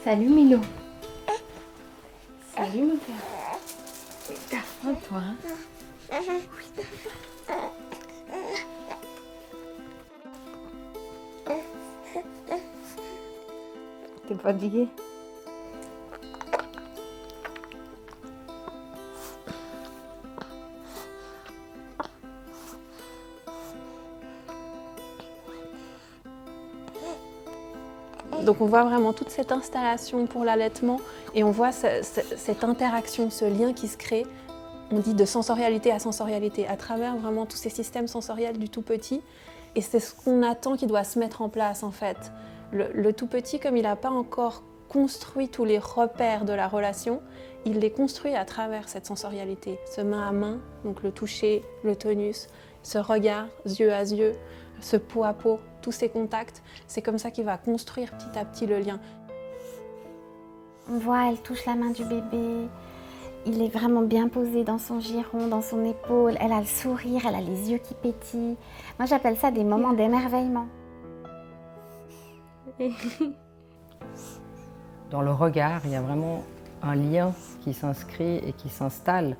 Salut Milo. Salut mon père. T'as toi, hein? T'es fatiguée? Donc on voit vraiment toute cette installation pour l'allaitement et on voit cette interaction, ce lien qui se crée. On dit de sensorialité à sensorialité à travers vraiment tous ces systèmes sensoriels du tout petit. Et c'est ce qu'on attend qui doit se mettre en place en fait. Le tout petit, comme il n'a pas encore construit tous les repères de la relation, il les construit à travers cette sensorialité. Ce main à main, donc le toucher, le tonus, ce regard, yeux à yeux, ce peau à peau, tous ces contacts, c'est comme ça qu'il va construire petit à petit le lien. On voit, elle touche la main du bébé, il est vraiment bien posé dans son giron, dans son épaule, elle a le sourire, elle a les yeux qui pétillent. Moi j'appelle ça des moments d'émerveillement. Dans le regard, il y a vraiment un lien qui s'inscrit et qui s'installe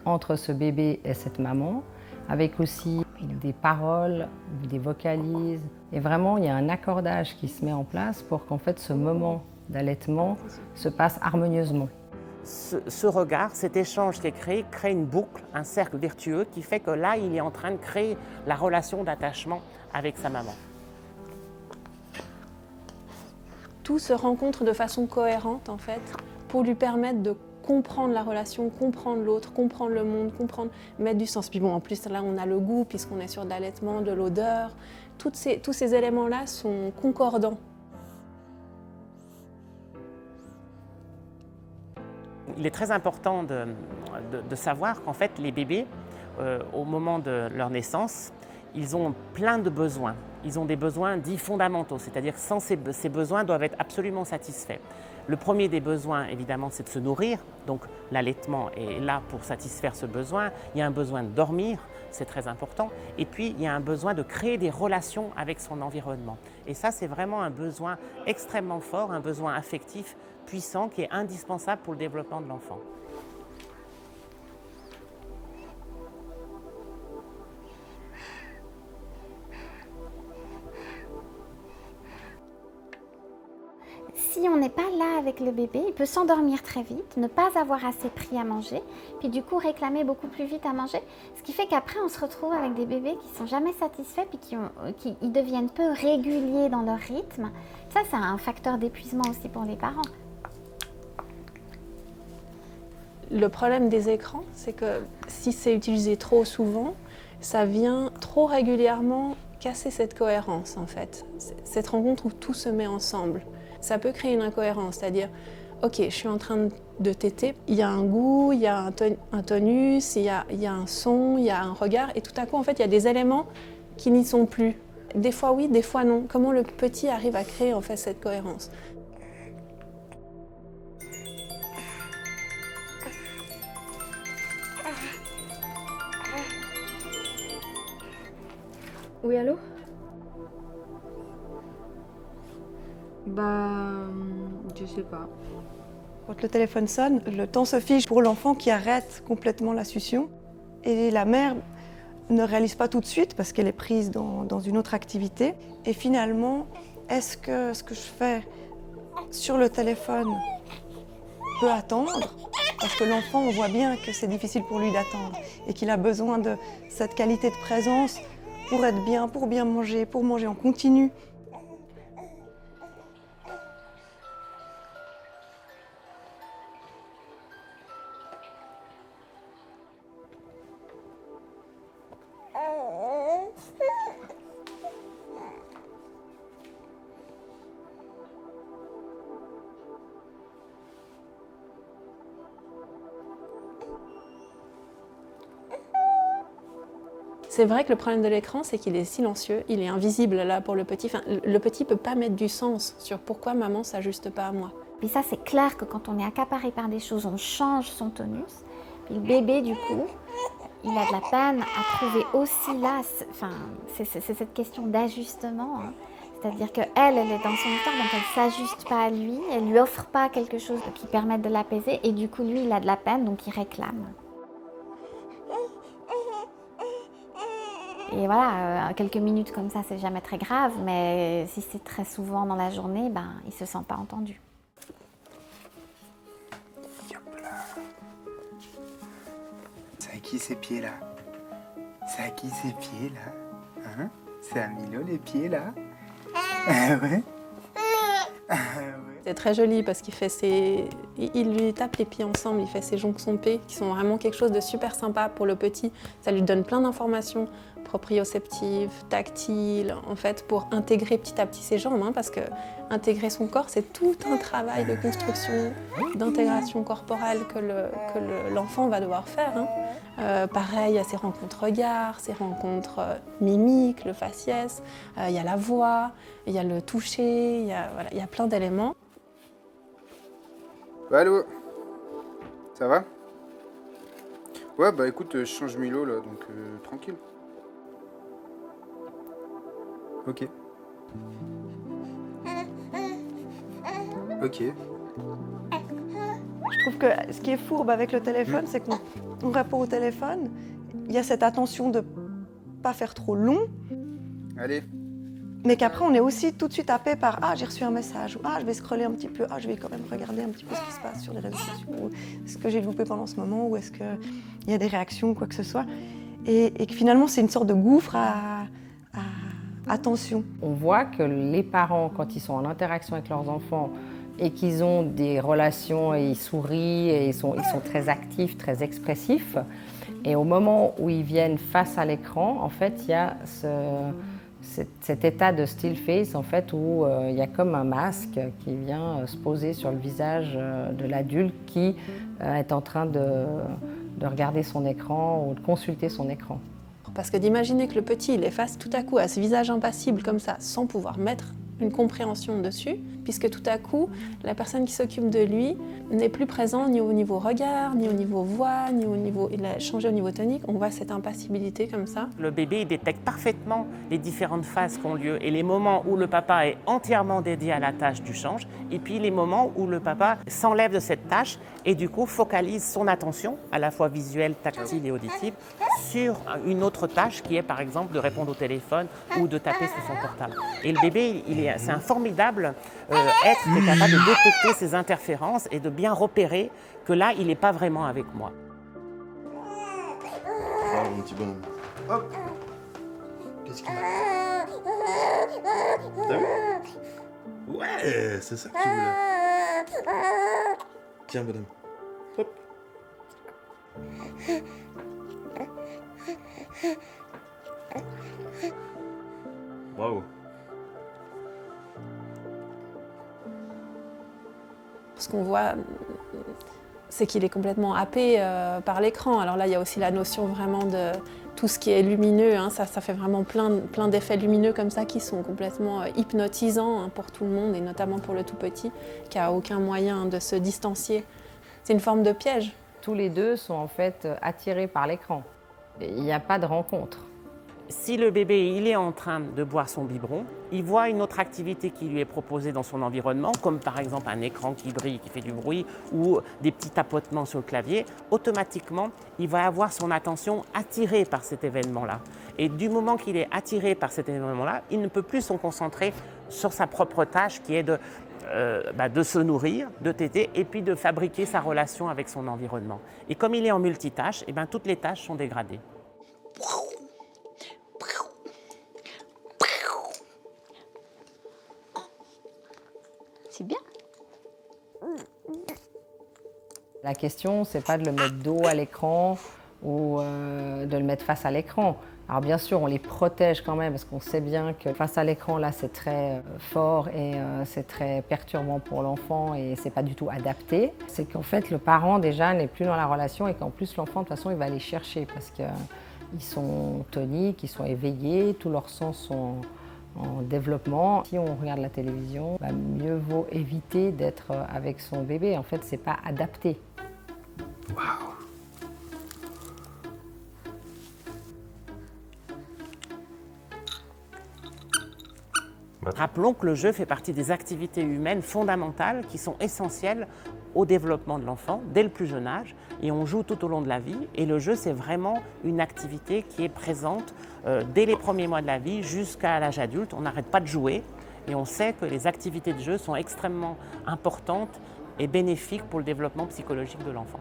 entre ce bébé et cette maman, avec aussi des paroles, des vocalises. Et vraiment, il y a un accordage qui se met en place pour qu'en fait ce moment d'allaitement se passe harmonieusement. Ce regard, cet échange qui est créé, crée une boucle, un cercle vertueux qui fait que là, il est en train de créer la relation d'attachement avec sa maman. Tout se rencontre de façon cohérente en fait pour lui permettre de comprendre la relation, comprendre l'autre, comprendre le monde, mettre du sens. Puis bon, en plus là on a le goût puisqu'on est sur de l'allaitement, de l'odeur. Tous ces éléments-là sont concordants. Il est très important de savoir qu'en fait les bébés, au moment de leur naissance, ils ont plein de besoins. Ils ont des besoins dits fondamentaux, c'est-à-dire que sans ces besoins doivent être absolument satisfaits. Le premier des besoins, évidemment, c'est de se nourrir. Donc l'allaitement est là pour satisfaire ce besoin. Il y a un besoin de dormir, c'est très important. Et puis, il y a un besoin de créer des relations avec son environnement. Et ça, c'est vraiment un besoin extrêmement fort, un besoin affectif puissant qui est indispensable pour le développement de l'enfant. Si on n'est pas là avec le bébé, il peut s'endormir très vite, ne pas avoir assez pris à manger, puis du coup réclamer beaucoup plus vite à manger, ce qui fait qu'après on se retrouve avec des bébés qui ne sont jamais satisfaits, puis qui deviennent peu réguliers dans leur rythme. Ça, c'est un facteur d'épuisement aussi pour les parents. Le problème des écrans, c'est que si c'est utilisé trop souvent, ça vient trop régulièrement casser cette cohérence en fait. Cette rencontre où tout se met ensemble. Ça peut créer une incohérence, c'est-à-dire, ok, je suis en train de téter, il y a un goût, il y a un tonus, il y a un son, il y a un regard, et tout à coup, en fait, il y a des éléments qui n'y sont plus. Des fois oui, des fois non. Comment le petit arrive à créer en fait cette cohérence? Oui, allô? Je sais pas. Quand le téléphone sonne, le temps se fige pour l'enfant qui arrête complètement la succion. Et la mère ne réalise pas tout de suite parce qu'elle est prise dans une autre activité. Et finalement, est-ce que ce que je fais sur le téléphone peut attendre? Parce que l'enfant, on voit bien que c'est difficile pour lui d'attendre et qu'il a besoin de cette qualité de présence pour être bien, pour bien manger, pour manger en continu. C'est vrai que le problème de l'écran, c'est qu'il est silencieux, il est invisible là pour le petit. Enfin, le petit ne peut pas mettre du sens sur pourquoi maman ne s'ajuste pas à moi. Puis ça, c'est clair que quand on est accaparé par des choses, on change son tonus. Puis le bébé, du coup, il a de la peine à trouver aussi là, c'est cette question d'ajustement, hein. C'est-à-dire qu'elle est dans son histoire, donc elle s'ajuste pas à lui, elle lui offre pas quelque chose qui permette de l'apaiser, et du coup lui il a de la peine, donc il réclame. Et voilà, quelques minutes comme ça, c'est jamais très grave, mais si c'est très souvent dans la journée, ben il se sent pas entendu. C'est à qui ces pieds-là? C'est à qui ces pieds-là? Hein? C'est à Milo les pieds là? Ah ouais? Ah ouais. C'est très joli parce qu'il fait il lui tape les pieds ensemble, il fait ses jonctions P qui sont vraiment quelque chose de super sympa pour le petit. Ça lui donne plein d'informations proprioceptives, tactiles, en fait, pour intégrer petit à petit ses jambes, hein, parce que intégrer son corps, c'est tout un travail de construction, d'intégration corporelle que l'enfant va devoir faire. Hein. Pareil, il y a ses rencontres regards, ses rencontres mimiques, le faciès, il y a la voix, il y a le toucher, il y a plein d'éléments. Bah, allô? Ça va? Ouais, bah écoute, je change Milo là, donc tranquille. Ok. Ok. Je trouve que ce qui est fourbe avec le téléphone, c'est qu'on répond au téléphone, il y a cette attention de pas faire trop long, Allez. mais qu'après on est aussi tout de suite happé par « Ah, j'ai reçu un message » ou « Ah, je vais scroller un petit peu, ah, je vais quand même regarder un petit peu ce qui se passe sur les réseaux sociaux » ou « Est-ce que j'ai loupé pendant ce moment » ou « Est-ce qu'il y a des réactions » quoi que ce soit. Et que finalement c'est une sorte de gouffre à attention. On voit que les parents, quand ils sont en interaction avec leurs enfants et qu'ils ont des relations et ils sourient et ils sont très actifs, très expressifs, et au moment où ils viennent face à l'écran, en fait, il y a cet état de still face en fait, où il y a comme un masque qui vient se poser sur le visage de l'adulte qui est en train de regarder son écran ou de consulter son écran. Parce que d'imaginer que le petit il est face tout à coup à ce visage impassible comme ça, sans pouvoir mettre une compréhension dessus, puisque tout à coup, la personne qui s'occupe de lui n'est plus présente ni au niveau regard, ni au niveau voix, ni au niveau... Il a changé au niveau tonique, on voit cette impassibilité comme ça. Le bébé il détecte parfaitement les différentes phases qui ont lieu et les moments où le papa est entièrement dédié à la tâche du change et puis les moments où le papa s'enlève de cette tâche et du coup focalise son attention, à la fois visuelle, tactile et auditive, sur une autre tâche qui est par exemple de répondre au téléphone ou de taper sur son portable. Et le bébé, c'est un formidable être qui est capable de détecter ces interférences et de bien repérer que là, il n'est pas vraiment avec moi. Oh, mon petit bonhomme. Hop. Qu'est-ce qu'il a? T'as vu? Ouais, c'est ça que tu voulais. Tiens, bonhomme. Hop. Bravo. Ce qu'on voit, c'est qu'il est complètement happé par l'écran. Alors là, il y a aussi la notion vraiment de tout ce qui est lumineux. Hein. Ça fait vraiment plein d'effets lumineux comme ça qui sont complètement hypnotisants hein, pour tout le monde et notamment pour le tout petit qui n'a aucun moyen de se distancier. C'est une forme de piège. Tous les deux sont en fait attirés par l'écran. Il n'y a pas de rencontre. Si le bébé il est en train de boire son biberon, il voit une autre activité qui lui est proposée dans son environnement, comme par exemple un écran qui brille, qui fait du bruit, ou des petits tapotements sur le clavier, automatiquement, il va avoir son attention attirée par cet événement-là. Et du moment qu'il est attiré par cet événement-là, il ne peut plus se concentrer sur sa propre tâche qui est de se nourrir, de téter, et puis de fabriquer sa relation avec son environnement. Et comme il est en multitâche, eh bien, toutes les tâches sont dégradées. C'est bien. La question, c'est pas de le mettre dos à l'écran ou de le mettre face à l'écran. Alors bien sûr, on les protège quand même parce qu'on sait bien que face à l'écran, là, c'est très fort et c'est très perturbant pour l'enfant et c'est pas du tout adapté. C'est qu'en fait, le parent déjà n'est plus dans la relation et qu'en plus, l'enfant, de toute façon, il va les chercher parce qu'ils sont toniques, ils sont éveillés, tous leurs sens sont en développement. Si on regarde la télévision, mieux vaut éviter d'être avec son bébé. En fait, c'est pas adapté. Waouh. Rappelons que le jeu fait partie des activités humaines fondamentales qui sont essentielles au développement de l'enfant dès le plus jeune âge, et on joue tout au long de la vie, et le jeu c'est vraiment une activité qui est présente dès les premiers mois de la vie jusqu'à l'âge adulte. On n'arrête pas de jouer et on sait que les activités de jeu sont extrêmement importantes et bénéfiques pour le développement psychologique de l'enfant.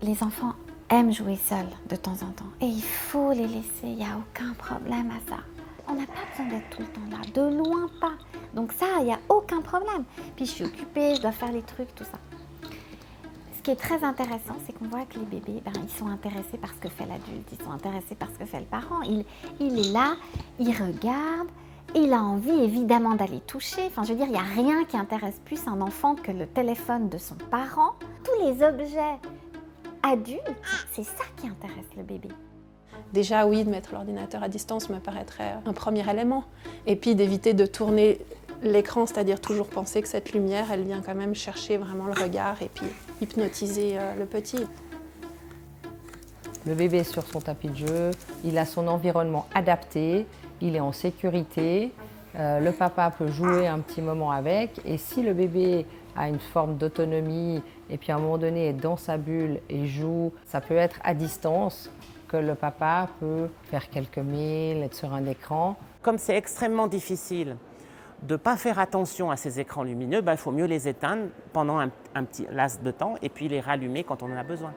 Les enfants aiment jouer seuls de temps en temps et il faut les laisser, il n'y a aucun problème à ça. On n'a pas besoin d'être tout le temps là, de loin pas. Donc ça, il n'y a aucun problème. Puis je suis occupée, je dois faire les trucs, tout ça. Ce qui est très intéressant, c'est qu'on voit que les bébés, ils sont intéressés par ce que fait l'adulte, ils sont intéressés par ce que fait le parent. Il est là, il regarde, il a envie évidemment d'aller toucher. Enfin, je veux dire, il n'y a rien qui intéresse plus un enfant que le téléphone de son parent. Tous les objets adultes, c'est ça qui intéresse le bébé. Déjà, oui, de mettre l'ordinateur à distance me paraîtrait un premier élément. Et puis d'éviter de tourner l'écran, c'est-à-dire toujours penser que cette lumière, elle vient quand même chercher vraiment le regard et puis hypnotiser le petit. Le bébé est sur son tapis de jeu, il a son environnement adapté, il est en sécurité, le papa peut jouer un petit moment avec, et si le bébé a une forme d'autonomie et puis à un moment donné est dans sa bulle et joue, ça peut être à distance que le papa peut faire quelques mails, être sur un écran. Comme c'est extrêmement difficile de ne pas faire attention à ces écrans lumineux, il faut mieux les éteindre pendant un petit laps de temps et puis les rallumer quand on en a besoin.